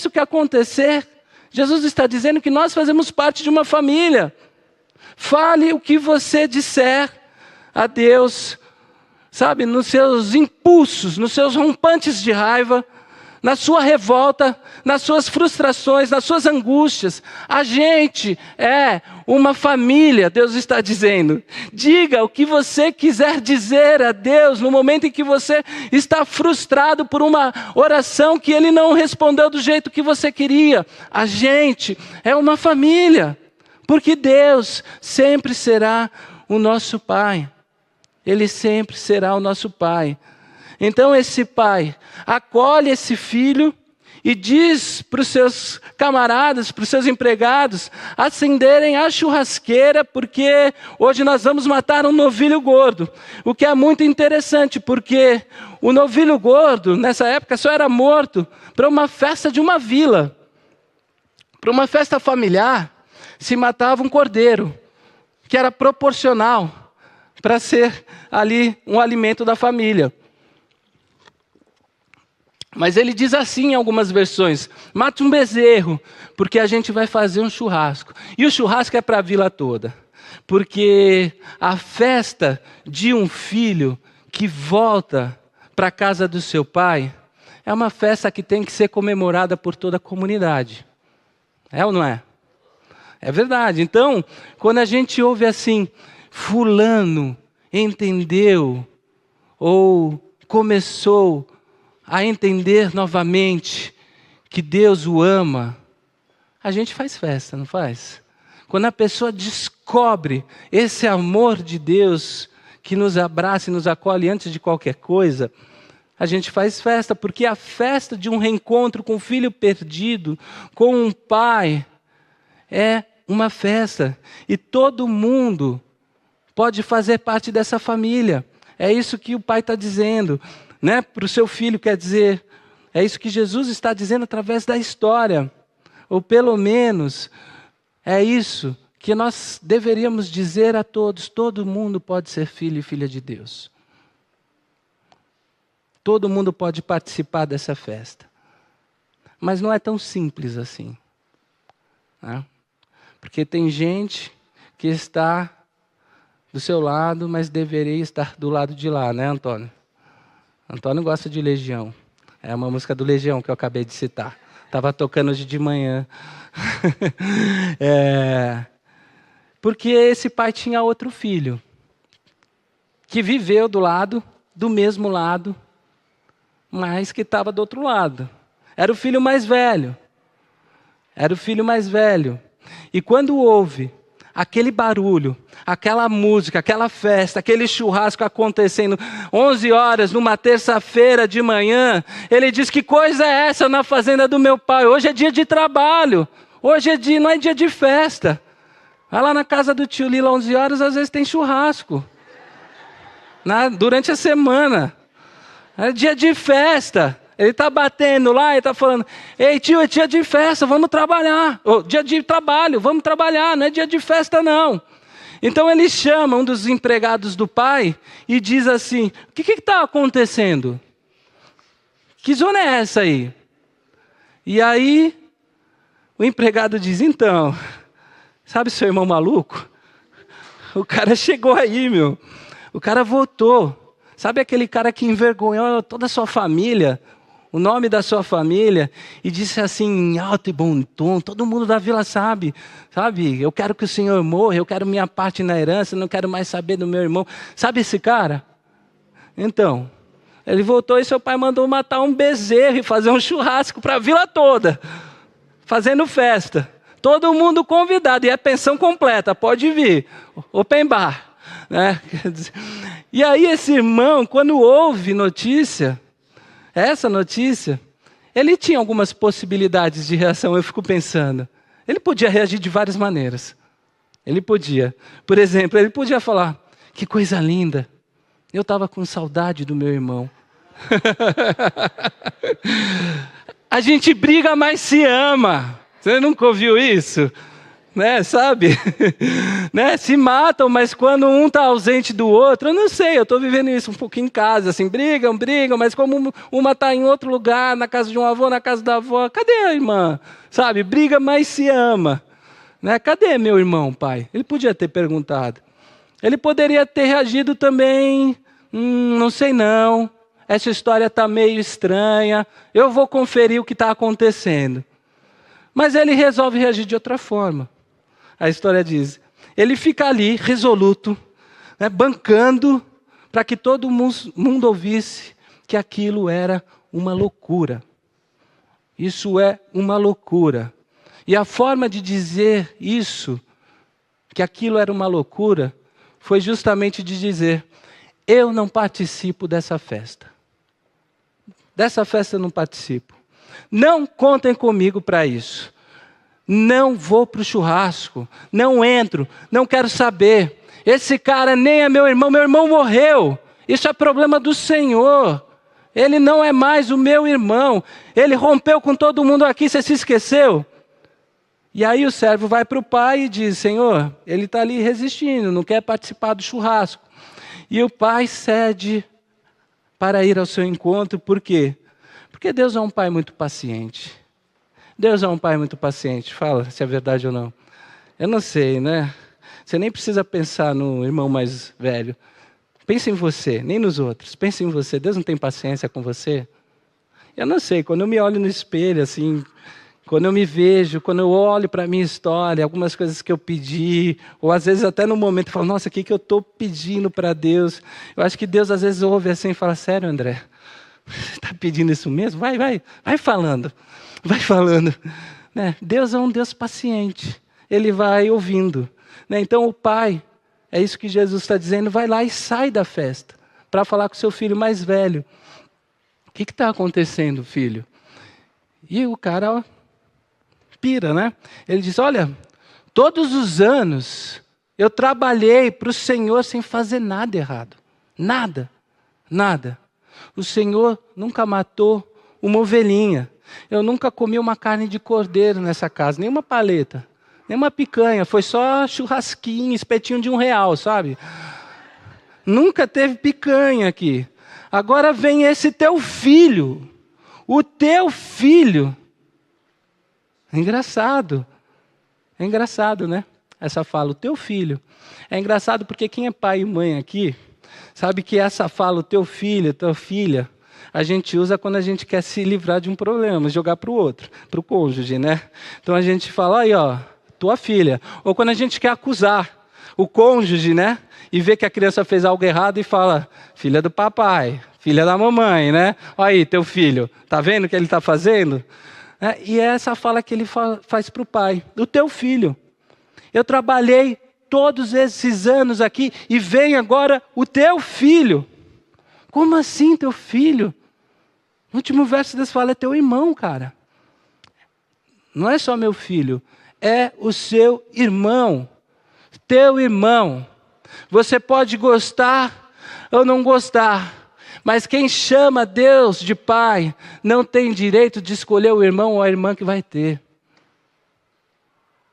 o que acontecer. Jesus está dizendo que nós fazemos parte de uma família. Fale o que você disser a Deus, sabe, nos seus impulsos, nos seus rompantes de raiva, na sua revolta, nas suas frustrações, nas suas angústias. A gente é uma família, Deus está dizendo. Diga o que você quiser dizer a Deus no momento em que você está frustrado por uma oração que Ele não respondeu do jeito que você queria. A gente é uma família. Porque Deus sempre será o nosso Pai. Ele sempre será o nosso Pai. Então esse pai acolhe esse filho e diz para os seus camaradas, para os seus empregados, acenderem a churrasqueira, porque hoje nós vamos matar um novilho gordo. O que é muito interessante, porque o novilho gordo, nessa época, só era morto para uma festa de uma vila. Para uma festa familiar, se matava um cordeiro, que era proporcional para ser ali um alimento da família. Mas ele diz assim em algumas versões, mate um bezerro, porque a gente vai fazer um churrasco. E o churrasco é para a vila toda, porque a festa de um filho que volta para a casa do seu pai é uma festa que tem que ser comemorada por toda a comunidade. É ou não é? É verdade. Então, quando a gente ouve assim, fulano entendeu ou começou a entender novamente que Deus o ama, a gente faz festa, não faz? Quando a pessoa descobre esse amor de Deus que nos abraça e nos acolhe antes de qualquer coisa, a gente faz festa, porque a festa de um reencontro com um filho perdido, com um pai, é uma festa. E todo mundo pode fazer parte dessa família. É isso que o pai está dizendo, né? Para o seu filho, quer dizer, é isso que Jesus está dizendo através da história. Ou pelo menos, é isso que nós deveríamos dizer a todos: todo mundo pode ser filho e filha de Deus. Todo mundo pode participar dessa festa. Mas não é tão simples assim, né? Porque tem gente que está do seu lado, mas deveria estar do lado de lá, né, Antônio? Antônio gosta de Legião. É uma música do Legião que eu acabei de citar. Estava tocando hoje de manhã. Porque esse pai tinha outro filho, que viveu do mesmo lado, mas que estava do outro lado. Era o filho mais velho. E quando houve aquele barulho, aquela música, aquela festa, aquele churrasco acontecendo, 11 horas, numa terça-feira de manhã, ele diz: que coisa é essa na fazenda do meu pai? Hoje é dia de trabalho, não é dia de festa. Vai lá na casa do tio Lila, 11 horas, às vezes tem churrasco. Durante a semana. É dia de festa. Ele está batendo lá e está falando: ei tio, é dia de festa, vamos trabalhar. Dia de trabalho, vamos trabalhar, não é dia de festa não. Então ele chama um dos empregados do pai e diz assim: o que está acontecendo? Que zona é essa aí? E aí o empregado diz: então, sabe seu irmão maluco? O cara chegou aí, meu. O cara voltou. Sabe aquele cara que envergonhou toda a sua família, o nome da sua família, e disse assim em alto e bom tom: todo mundo da vila sabe, eu quero que o senhor morra, eu quero minha parte na herança, não quero mais saber do meu irmão. Sabe esse cara? Então, ele voltou e seu pai mandou matar um bezerro e fazer um churrasco para a vila toda, fazendo festa. Todo mundo convidado, e é pensão completa, pode vir, open bar. Né? E aí esse irmão, quando ouve essa notícia, ele tinha algumas possibilidades de reação. Eu fico pensando, ele podia reagir de várias maneiras. Ele podia, por exemplo, ele podia falar: que coisa linda, eu estava com saudade do meu irmão. A gente briga, mas se ama. Você nunca ouviu isso? Né, sabe? Né? Se matam, mas quando um está ausente do outro, eu não sei, eu estou vivendo isso um pouquinho em casa, assim, brigam, mas como uma está em outro lugar, na casa de um avô, na casa da avó, cadê a irmã? Sabe? Briga, mas se ama. Né? Cadê meu irmão, pai? Ele podia ter perguntado. Ele poderia ter reagido também: não sei não, essa história está meio estranha, eu vou conferir o que está acontecendo. Mas ele resolve reagir de outra forma. A história diz: ele fica ali, resoluto, né, bancando, para que todo mundo ouvisse que aquilo era uma loucura. Isso é uma loucura. E a forma de dizer isso, que aquilo era uma loucura, foi justamente de dizer: eu não participo dessa festa. Dessa festa eu não participo. Não contem comigo para isso. Não vou para o churrasco, não entro, não quero saber. Esse cara nem é meu irmão morreu. Isso é problema do Senhor. Ele não é mais o meu irmão. Ele rompeu com todo mundo aqui, você se esqueceu? E aí o servo vai para o pai e diz: Senhor, ele está ali resistindo, não quer participar do churrasco. E o pai cede para ir ao seu encontro. Por quê? Porque Deus é um pai muito paciente. Deus é um pai muito paciente. Fala se é verdade ou não. Eu não sei, né? Você nem precisa pensar no irmão mais velho. Pense em você, nem nos outros. Pense em você. Deus não tem paciência com você? Eu não sei, quando eu me olho no espelho, assim, quando eu me vejo, quando eu olho para a minha história, algumas coisas que eu pedi, ou às vezes até no momento eu falo: nossa, o que eu estou pedindo para Deus? Eu acho que Deus às vezes ouve assim e fala: sério, André? Você está pedindo isso mesmo? Vai falando. vai falando. Né? Deus é um Deus paciente. Ele vai ouvindo. Né? Então o pai, é isso que Jesus está dizendo, vai lá e sai da festa para falar com seu filho mais velho. O que está acontecendo, filho? E o cara, ó, pira, né? Ele diz, olha, todos os anos eu trabalhei para o Senhor sem fazer nada errado. Nada, nada. O Senhor nunca matou uma ovelhinha. Eu nunca comi uma carne de cordeiro nessa casa, nem uma paleta, nem uma picanha. Foi só churrasquinho, espetinho de R$1, sabe? Nunca teve picanha aqui. Agora vem esse teu filho. O teu filho. É engraçado, né? Essa fala, o teu filho. É engraçado porque quem é pai e mãe aqui, sabe que essa fala, o teu filho, tua filha, a gente usa quando a gente quer se livrar de um problema, jogar para o outro, para o cônjuge, né? Então a gente fala, aí ó, tua filha. Ou quando a gente quer acusar o cônjuge, né? E vê que a criança fez algo errado e fala, filha do papai, filha da mamãe, né? Olha aí, teu filho, tá vendo o que ele está fazendo? E é essa fala que ele faz para o pai, o teu filho. Eu trabalhei todos esses anos aqui e vem agora o teu filho. Como assim teu filho? No último verso desse fala, é teu irmão, cara. Não é só meu filho, é o seu irmão. Teu irmão. Você pode gostar ou não gostar, mas quem chama Deus de pai não tem direito de escolher o irmão ou a irmã que vai ter.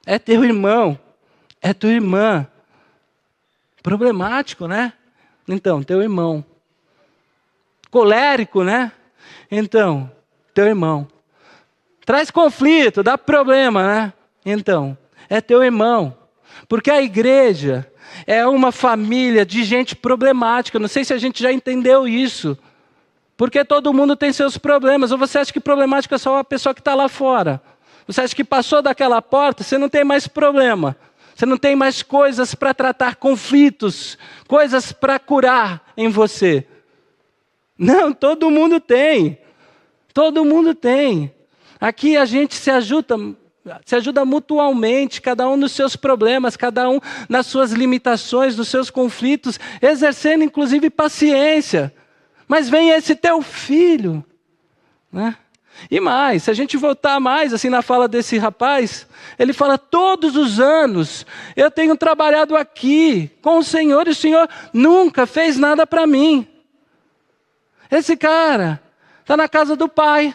É teu irmão, é tua irmã. Problemático, né? Então, teu irmão. Colérico, né? Então, teu irmão. Traz conflito, dá problema, né? Então, é teu irmão. Porque a igreja é uma família de gente problemática. Não sei se a gente já entendeu isso. Porque todo mundo tem seus problemas. Ou você acha que problemático é só uma pessoa que está lá fora? Você acha que passou daquela porta, você não tem mais problema. Você não tem mais coisas para tratar, conflitos, coisas para curar em você. Não, todo mundo tem. Todo mundo tem. Aqui a gente se ajuda mutualmente, cada um nos seus problemas, cada um nas suas limitações, nos seus conflitos, exercendo inclusive paciência. Mas vem esse teu filho, né? E mais, se a gente voltar mais assim na fala desse rapaz, ele fala, todos os anos eu tenho trabalhado aqui com o Senhor e o Senhor nunca fez nada para mim. Esse cara está na casa do pai,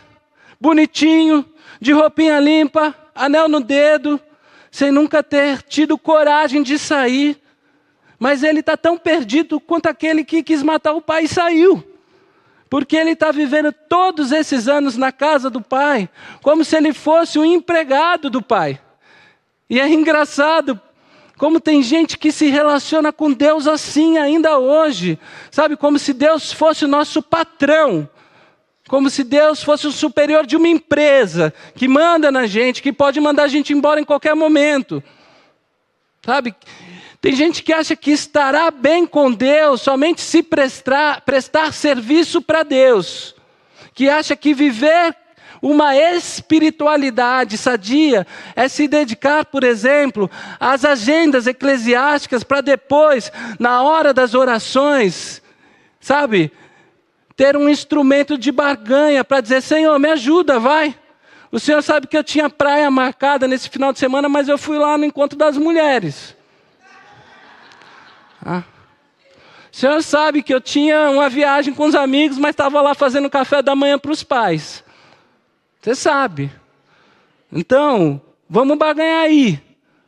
bonitinho, de roupinha limpa, anel no dedo, sem nunca ter tido coragem de sair. Mas ele está tão perdido quanto aquele que quis matar o pai e saiu. Porque ele está vivendo todos esses anos na casa do pai, como se ele fosse um empregado do pai. E é engraçado como tem gente que se relaciona com Deus assim ainda hoje. Sabe, como se Deus fosse o nosso patrão. Como se Deus fosse o superior de uma empresa, que manda na gente, que pode mandar a gente embora em qualquer momento. Sabe? Tem gente que acha que estará bem com Deus somente se prestar serviço para Deus. Que acha que viver uma espiritualidade sadia é se dedicar, por exemplo, às agendas eclesiásticas para depois, na hora das orações, sabe, ter um instrumento de barganha para dizer, Senhor, me ajuda, vai. O Senhor sabe que eu tinha praia marcada nesse final de semana, mas eu fui lá no encontro das mulheres. O Senhor sabe que eu tinha uma viagem com os amigos, mas estava lá fazendo café da manhã para os pais. Você sabe. Então, vamos barganhar aí.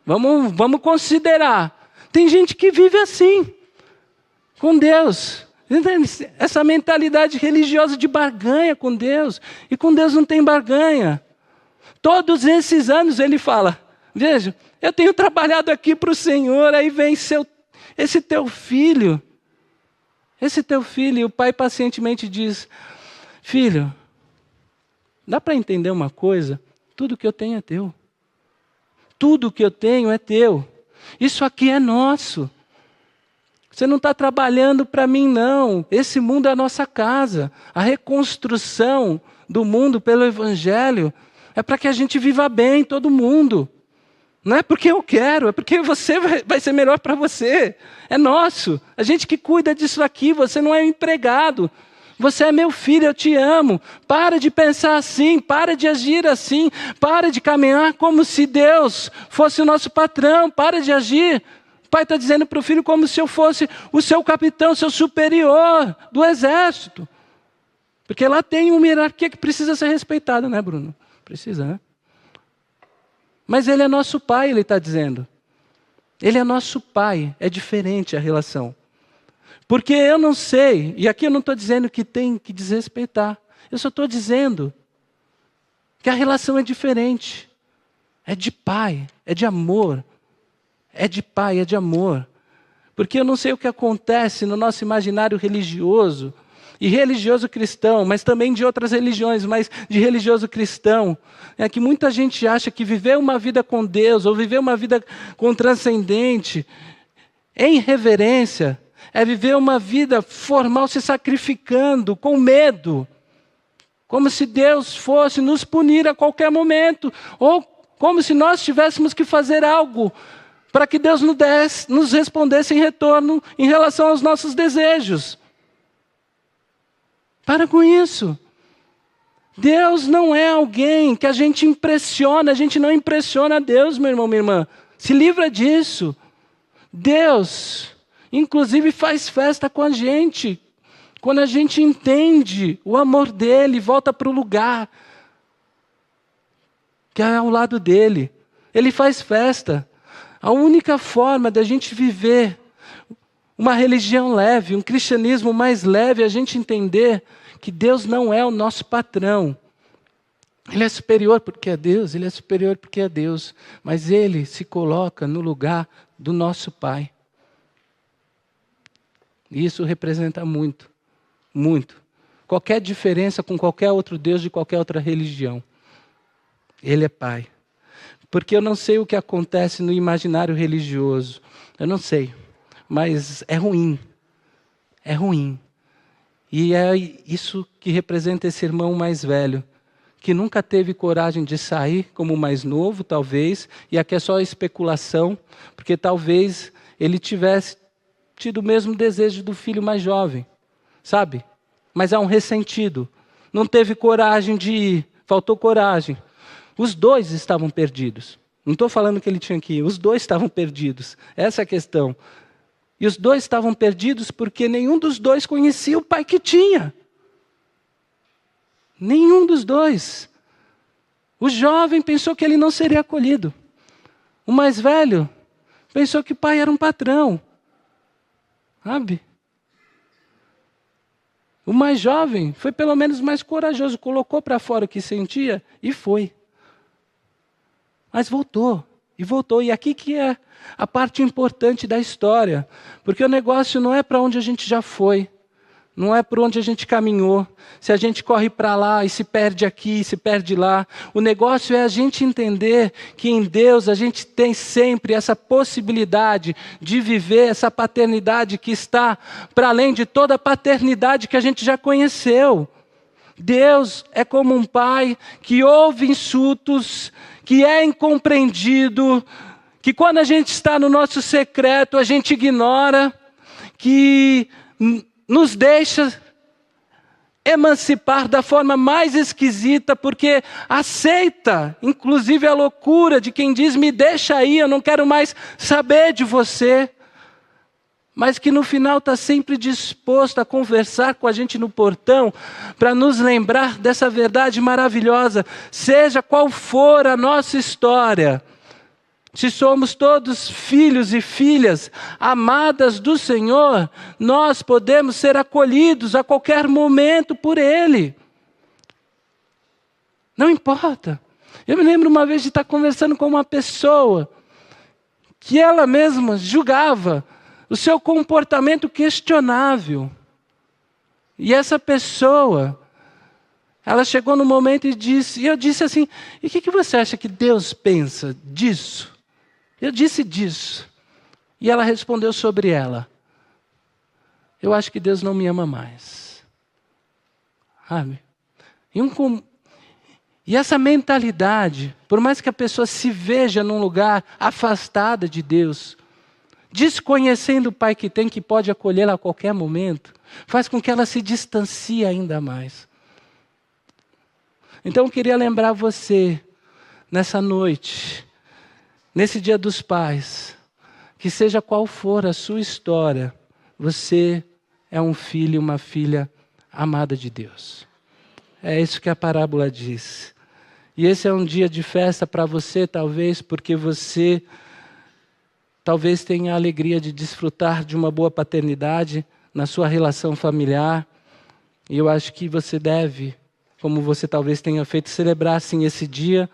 Vamos considerar. Tem gente que vive assim, com Deus. Essa mentalidade religiosa de barganha com Deus. E com Deus não tem barganha. Todos esses anos ele fala, veja, eu tenho trabalhado aqui para o Senhor, aí vem esse teu filho. Esse teu filho, e o pai pacientemente diz, filho, dá para entender uma coisa? Tudo que eu tenho é teu. Tudo que eu tenho é teu. Isso aqui é nosso. Você não está trabalhando para mim, não. Esse mundo é a nossa casa. A reconstrução do mundo pelo Evangelho É para que a gente viva bem, todo mundo. Não é porque eu quero, é porque você vai ser melhor para você. É nosso. A gente que cuida disso aqui, você não é um empregado. Você é meu filho, eu te amo. Para de pensar assim, para de agir assim, para de caminhar como se Deus fosse o nosso patrão, para de agir. O pai está dizendo para o filho como se eu fosse o seu capitão, seu superior do exército. Porque lá tem uma hierarquia que precisa ser respeitada, né, Bruno? Precisa, né? Mas ele é nosso pai, ele está dizendo. Ele é nosso pai, é diferente a relação. Porque eu não sei, e aqui eu não estou dizendo que tem que desrespeitar. Eu só estou dizendo que a relação é diferente. É de pai, é de amor. É de pai, é de amor. Porque eu não sei o que acontece no nosso imaginário religioso, e religioso cristão, mas também de outras religiões, mas de religioso cristão, é que muita gente acha que viver uma vida com Deus, ou viver uma vida com transcendente, em reverência, é viver uma vida formal se sacrificando, com medo, como se Deus fosse nos punir a qualquer momento, ou como se nós tivéssemos que fazer algo para que Deus nos respondesse em retorno em relação aos nossos desejos. Para com isso. Deus não é alguém que a gente impressiona, a gente não impressiona a Deus, meu irmão, minha irmã. Se livra disso. Deus, inclusive, faz festa com a gente. Quando a gente entende o amor dele, volta para o lugar que é ao lado dele. Ele faz festa. A única forma da gente viver uma religião leve, um cristianismo mais leve, é a gente entender que Deus não é o nosso patrão. Ele é superior porque é Deus, ele é superior porque é Deus, mas ele se coloca no lugar do nosso Pai. E isso representa muito, muito. Qualquer diferença com qualquer outro Deus de qualquer outra religião. Ele é Pai. Porque eu não sei o que acontece no imaginário religioso. Eu não sei. Mas é ruim. É ruim. E é isso que representa esse irmão mais velho, que nunca teve coragem de sair como o mais novo, talvez, e aqui é só especulação, porque talvez ele tivesse tido o mesmo desejo do filho mais jovem, sabe? Mas é um ressentido. Não teve coragem de ir, faltou coragem. Os dois estavam perdidos. Não estou falando que ele tinha que ir, os dois estavam perdidos. Essa é a questão. E os dois estavam perdidos porque nenhum dos dois conhecia o pai que tinha. Nenhum dos dois. O jovem pensou que ele não seria acolhido. O mais velho pensou que o pai era um patrão. Sabe? O mais jovem foi pelo menos mais corajoso, colocou para fora o que sentia e foi. Mas voltou. E voltou. E aqui que é a parte importante da história. Porque o negócio não é para onde a gente já foi. Não é por onde a gente caminhou. Se a gente corre para lá e se perde aqui, se perde lá. O negócio é a gente entender que em Deus a gente tem sempre essa possibilidade de viver essa paternidade que está para além de toda a paternidade que a gente já conheceu. Deus é como um pai que ouve insultos, que é incompreendido, que quando a gente está no nosso secreto a gente ignora, que nos deixa emancipar da forma mais esquisita, porque aceita, inclusive, a loucura de quem diz: me deixa aí, eu não quero mais saber de você. Mas que no final está sempre disposto a conversar com a gente no portão, para nos lembrar dessa verdade maravilhosa, seja qual for a nossa história. Se somos todos filhos e filhas amadas do Senhor, nós podemos ser acolhidos a qualquer momento por Ele. Não importa. Eu me lembro uma vez de estar conversando com uma pessoa que ela mesma julgava o seu comportamento questionável. E essa pessoa, ela chegou no momento e eu disse assim: e o que você acha que Deus pensa disso? Eu disse disso. E ela respondeu sobre ela: eu acho que Deus não me ama mais. Sabe? E essa mentalidade, por mais que a pessoa se veja num lugar afastada de Deus, desconhecendo o Pai que tem, que pode acolhê-la a qualquer momento, faz com que ela se distancie ainda mais. Então eu queria lembrar você, nessa noite, nesse Dia dos Pais, que seja qual for a sua história, você é um filho e uma filha amada de Deus. É isso que a parábola diz. E esse é um dia de festa para você, talvez, porque você talvez tenha a alegria de desfrutar de uma boa paternidade na sua relação familiar. E eu acho que você deve, como você talvez tenha feito, celebrar sim esse dia,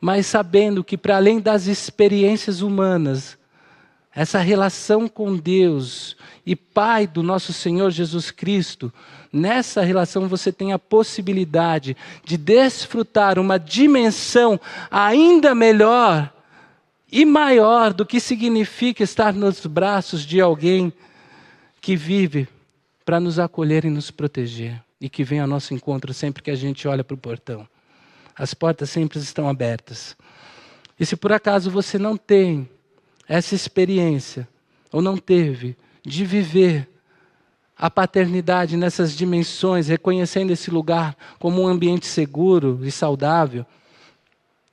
mas sabendo que para além das experiências humanas, essa relação com Deus e Pai do nosso Senhor Jesus Cristo, nessa relação você tem a possibilidade de desfrutar uma dimensão ainda melhor e maior do que significa estar nos braços de alguém que vive para nos acolher e nos proteger e que vem ao nosso encontro sempre que a gente olha para o portão. As portas sempre estão abertas. E se por acaso você não tem essa experiência, ou não teve, de viver a paternidade nessas dimensões, reconhecendo esse lugar como um ambiente seguro e saudável,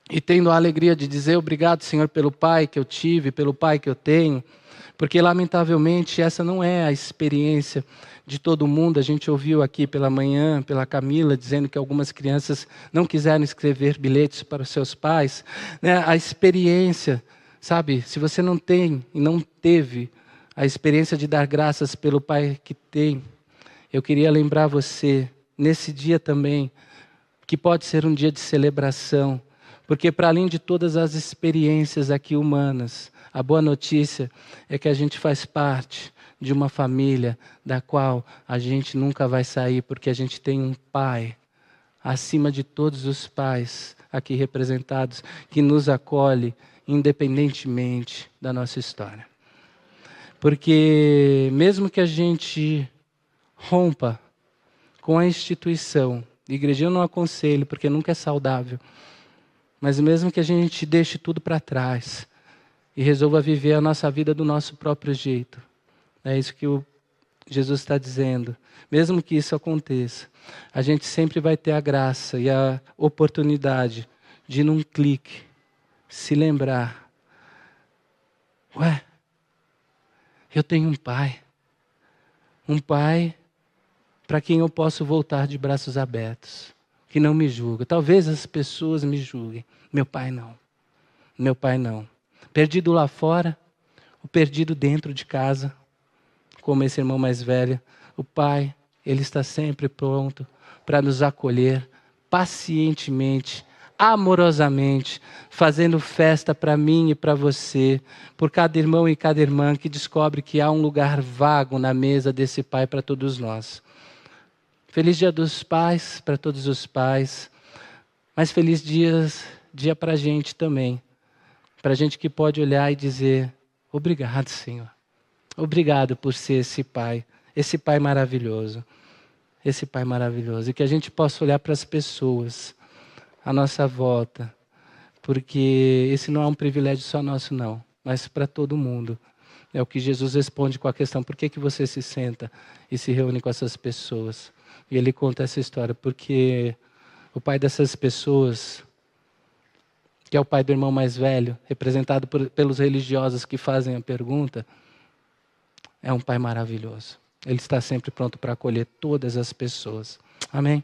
e tendo a alegria de dizer obrigado, Senhor, pelo pai que eu tive, pelo pai que eu tenho, porque lamentavelmente essa não é a experiência de todo mundo. A gente ouviu aqui pela manhã, pela Camila, dizendo que algumas crianças não quiseram escrever bilhetes para os seus pais, né? A experiência, sabe, se você não tem e não teve a experiência de dar graças pelo pai que tem, eu queria lembrar você, nesse dia também, que pode ser um dia de celebração, porque para além de todas as experiências aqui humanas, a boa notícia é que a gente faz parte de uma família da qual a gente nunca vai sair, porque a gente tem um pai, acima de todos os pais aqui representados, que nos acolhe independentemente da nossa história. Porque mesmo que a gente rompa com a instituição, igreja eu não aconselho, porque nunca é saudável, mas mesmo que a gente deixe tudo para trás e resolva viver a nossa vida do nosso próprio jeito, é isso que Jesus está dizendo. Mesmo que isso aconteça, a gente sempre vai ter a graça e a oportunidade de, num clique, se lembrar: ué, eu tenho um pai para quem eu posso voltar de braços abertos, que não me julga. Talvez as pessoas me julguem, meu pai não. Perdido lá fora, ou perdido dentro de casa, como esse irmão mais velho, o pai, ele está sempre pronto para nos acolher pacientemente, amorosamente, fazendo festa para mim e para você, por cada irmão e cada irmã que descobre que há um lugar vago na mesa desse pai para todos nós. Feliz Dia dos Pais para todos os pais, mas feliz dia para a gente também, para a gente que pode olhar e dizer: obrigado, Senhor. Obrigado por ser esse pai maravilhoso. Esse pai maravilhoso. E que a gente possa olhar para as pessoas à nossa volta, porque esse não é um privilégio só nosso, não, mas para todo mundo. É o que Jesus responde com a questão: por que você se senta e se reúne com essas pessoas? E ele conta essa história, porque o pai dessas pessoas, que é o pai do irmão mais velho, representado pelos religiosos que fazem a pergunta, é um pai maravilhoso. Ele está sempre pronto para acolher todas as pessoas. Amém?